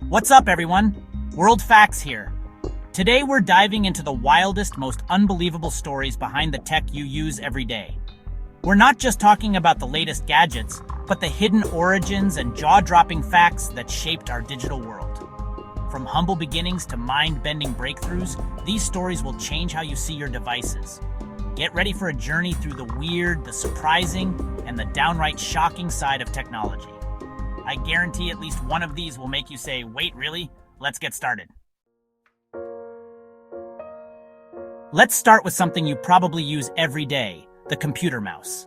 What's up, everyone? World Facts here. Today we're diving into the wildest, most unbelievable stories behind the tech you use every day. We're not just talking about the latest gadgets, but the hidden origins and jaw-dropping facts that shaped our digital world. From humble beginnings to mind-bending breakthroughs, these stories will change how you see your devices. Get ready for a journey through the weird, the surprising, and the downright shocking side of technology. I guarantee at least one of these will make you say, "Wait, really? Let's get started." Let's start with something you probably use every day, the computer mouse.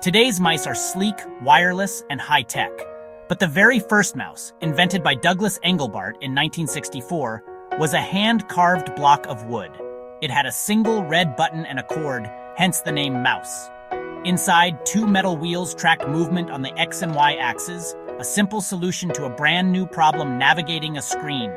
Today's mice are sleek, wireless, and high-tech. But the very first mouse, invented by Douglas Engelbart in 1964, was a hand-carved block of wood. It had a single red button and a cord, hence the name mouse. Inside, two metal wheels tracked movement on the X and Y axes, a simple solution to a brand new problem navigating a screen.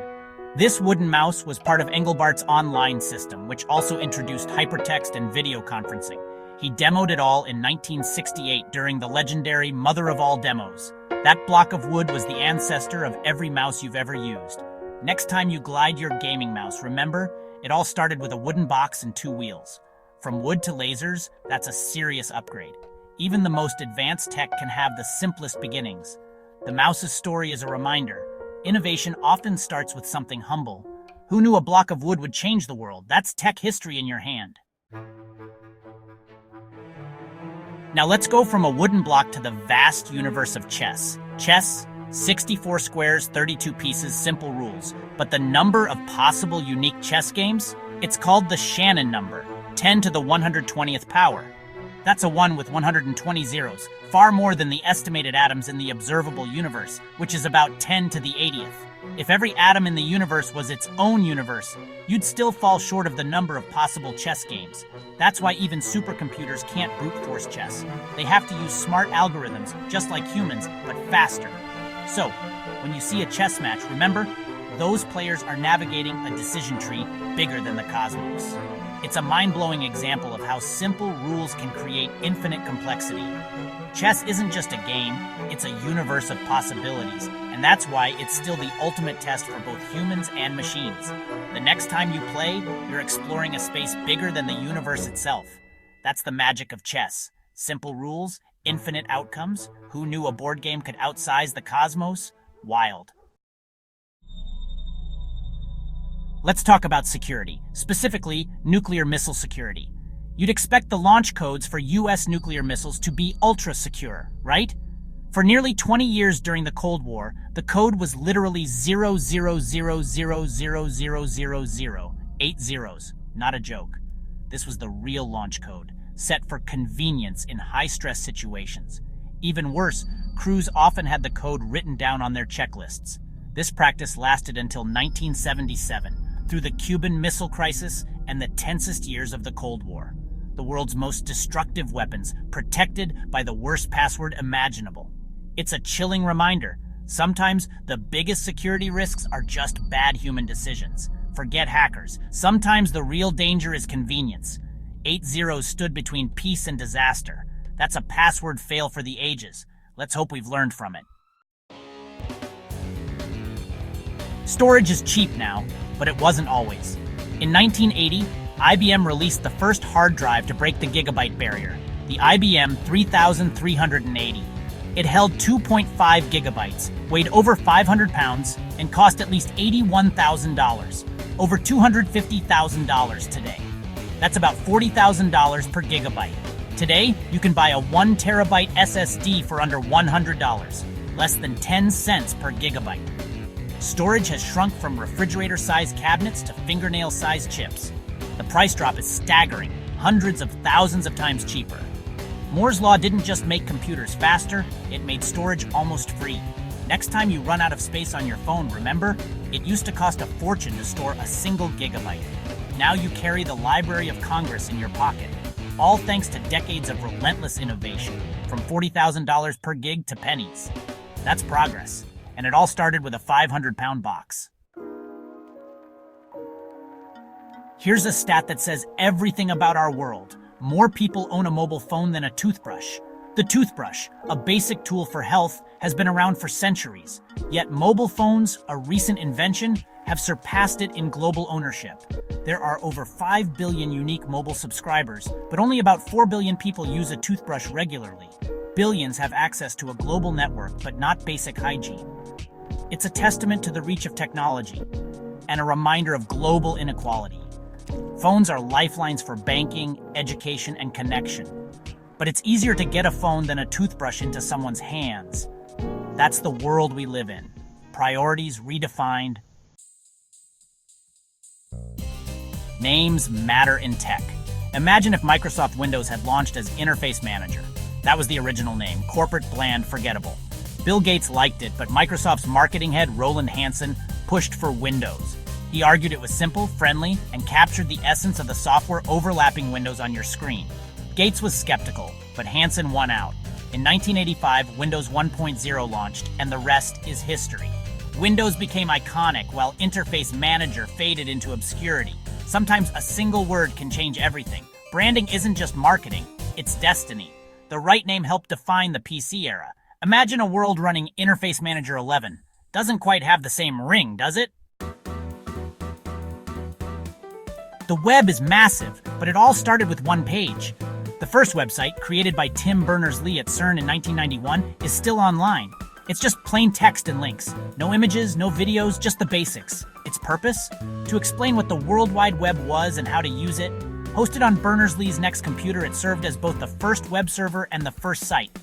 This wooden mouse was part of Engelbart's online system, which also introduced hypertext and video conferencing. He demoed it all in 1968 during the legendary Mother of All Demos. That block of wood was the ancestor of every mouse you've ever used. Next time you glide your gaming mouse, remember, it all started with a wooden box and two wheels. From wood to lasers, that's a serious upgrade. Even the most advanced tech can have the simplest beginnings. The mouse's story is a reminder. Innovation often starts with something humble. Who knew a block of wood would change the world? That's tech history in your hand. Now let's go from a wooden block to the vast universe of chess. Chess, 64 squares, 32 pieces, simple rules. But the number of possible unique chess games? It's called the Shannon number, 10 to the 120th power. That's a 1 with 120 zeros, far more than the estimated atoms in the observable universe, which is about 10 to the 80th. If every atom in the universe was its own universe, you'd still fall short of the number of possible chess games. That's why even supercomputers can't brute force chess. They have to use smart algorithms, just like humans, but faster. So, when you see a chess match, remember, those players are navigating a decision tree bigger than the cosmos. It's a mind-blowing example of how simple rules can create infinite complexity. Chess isn't just a game, it's a universe of possibilities, and that's why it's still the ultimate test for both humans and machines. The next time you play, you're exploring a space bigger than the universe itself. That's the magic of chess. Simple rules, infinite outcomes. Who knew a board game could outsize the cosmos? Wild. Let's talk about security, specifically nuclear missile security. You'd expect the launch codes for US nuclear missiles to be ultra-secure, right? For nearly 20 years during the Cold War, the code was literally 000000000, 8 zeros, not a joke. This was the real launch code, set for convenience in high-stress situations. Even worse, crews often had the code written down on their checklists. This practice lasted until 1977, through the Cuban Missile Crisis and the tensest years of the Cold War. The world's most destructive weapons, protected by the worst password imaginable. It's a chilling reminder. Sometimes the biggest security risks are just bad human decisions. Forget hackers. Sometimes the real danger is convenience. 8 zeros stood between peace and disaster. That's a password fail for the ages. Let's hope we've learned from it. Storage is cheap now, but it wasn't always. In 1980, IBM released the first hard drive to break the gigabyte barrier, the IBM 3380. It held 2.5 gigabytes, weighed over 500 pounds, and cost at least $81,000, over $250,000 today. That's about $40,000 per gigabyte. Today, you can buy a 1 terabyte SSD for under $100, less than 10 cents per gigabyte. Storage has shrunk from refrigerator-sized cabinets to fingernail-sized chips. The price drop is staggering, hundreds of thousands of times cheaper. Moore's Law didn't just make computers faster, it made storage almost free. Next time you run out of space on your phone, remember, it used to cost a fortune to store a single gigabyte. Now you carry the Library of Congress in your pocket, all thanks to decades of relentless innovation, from $40,000 per gig to pennies. That's progress. And it all started with a 500-pound box. Here's a stat that says everything about our world. More people own a mobile phone than a toothbrush. The toothbrush, a basic tool for health, has been around for centuries. Yet mobile phones, a recent invention, have surpassed it in global ownership. There are over 5 billion unique mobile subscribers, but only about 4 billion people use a toothbrush regularly. Billions have access to a global network, but not basic hygiene. It's a testament to the reach of technology and a reminder of global inequality. Phones are lifelines for banking, education, and connection. But it's easier to get a phone than a toothbrush into someone's hands. That's the world we live in. Priorities redefined. Names matter in tech. Imagine if Microsoft Windows had launched as Interface Manager. That was the original name, corporate, bland, forgettable. Bill Gates liked it, but Microsoft's marketing head, Roland Hansen, pushed for Windows. He argued it was simple, friendly, and captured the essence of the software overlapping Windows on your screen. Gates was skeptical, but Hansen won out. In 1985, Windows 1.0 launched, and the rest is history. Windows became iconic, while Interface Manager faded into obscurity. Sometimes a single word can change everything. Branding isn't just marketing, it's destiny. The right name helped define the PC era. Imagine a world running Interface Manager 11. Doesn't quite have the same ring, does it? The web is massive, but it all started with one page. The first website, created by Tim Berners-Lee at CERN in 1991, is still online. It's just plain text and links. No images, no videos, just the basics. Its purpose? To explain what the World Wide Web was and how to use it. Hosted on Berners-Lee's next computer, it served as both the first web server and the first site.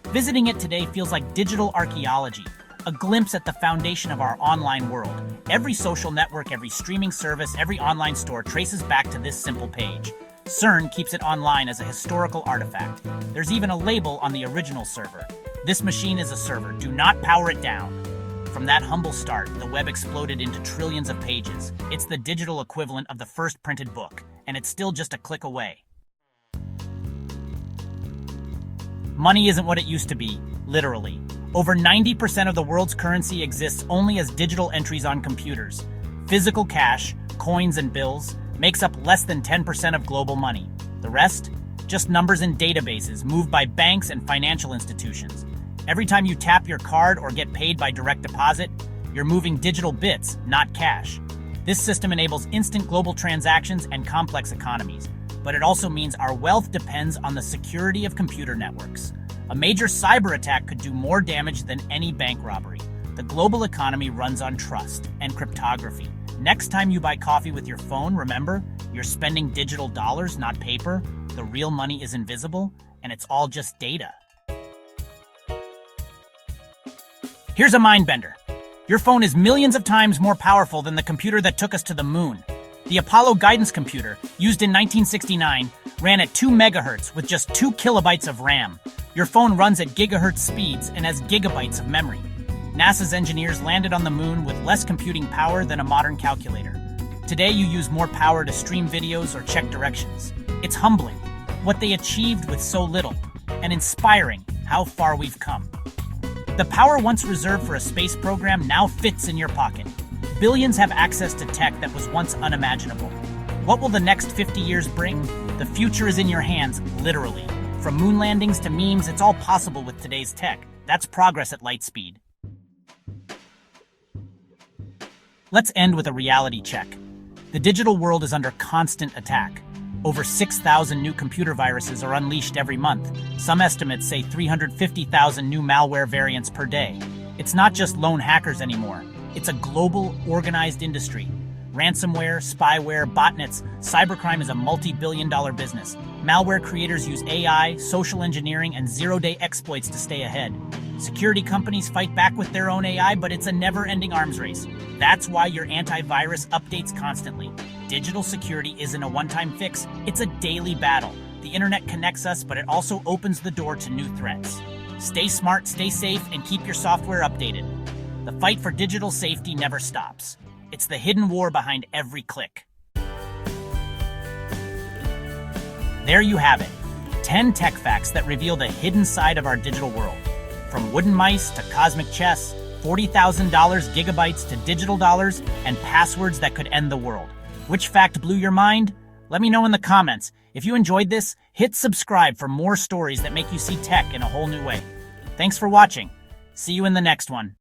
Visiting it today feels like digital archaeology, a glimpse at the foundation of our online world. Every social network, every streaming service, every online store traces back to this simple page. CERN keeps it online as a historical artifact. There's even a label on the original server. This machine is a server. Do not power it down. From that humble start, the web exploded into trillions of pages. It's the digital equivalent of the first printed book, and it's still just a click away. Money isn't what it used to be, literally. Over 90% of the world's currency exists only as digital entries on computers. Physical cash, coins and bills, makes up less than 10% of global money. The rest? Just numbers in databases moved by banks and financial institutions. Every time you tap your card or get paid by direct deposit, you're moving digital bits, not cash. This system enables instant global transactions and complex economies, but it also means our wealth depends on the security of computer networks. A major cyber attack could do more damage than any bank robbery. The global economy runs on trust and cryptography. Next time you buy coffee with your phone, remember, you're spending digital dollars, not paper. The real money is invisible, and it's all just data. Here's a mind bender. Your phone is millions of times more powerful than the computer that took us to the moon. The Apollo guidance computer, used in 1969, ran at 2 megahertz with just 2 kilobytes of RAM. Your phone runs at gigahertz speeds and has gigabytes of memory. NASA's engineers landed on the moon with less computing power than a modern calculator. Today, you use more power to stream videos or check directions. It's humbling, what they achieved with so little, and inspiring how far we've come. The power once reserved for a space program now fits in your pocket. Billions have access to tech that was once unimaginable. What will the next 50 years bring? The future is in your hands, literally. From moon landings to memes, it's all possible with today's tech. That's progress at light speed. Let's end with a reality check. The digital world is under constant attack. Over 6,000 new computer viruses are unleashed every month. Some estimates say 350,000 new malware variants per day. It's not just lone hackers anymore. It's a global, organized industry. Ransomware, spyware, botnets, cybercrime is a multi-billion-dollar business. Malware creators use AI, social engineering, and zero-day exploits to stay ahead. Security companies fight back with their own AI, but it's a never-ending arms race. That's why your antivirus updates constantly. Digital security isn't a one-time fix, it's a daily battle. The internet connects us, but it also opens the door to new threats. Stay smart, stay safe, and keep your software updated. The fight for digital safety never stops. It's the hidden war behind every click. There you have it. 10 tech facts that reveal the hidden side of our digital world. From wooden mice to cosmic chess, $40,000 gigabytes to digital dollars, and passwords that could end the world. Which fact blew your mind? Let me know in the comments. If you enjoyed this, hit subscribe for more stories that make you see tech in a whole new way. Thanks for watching. See you in the next one.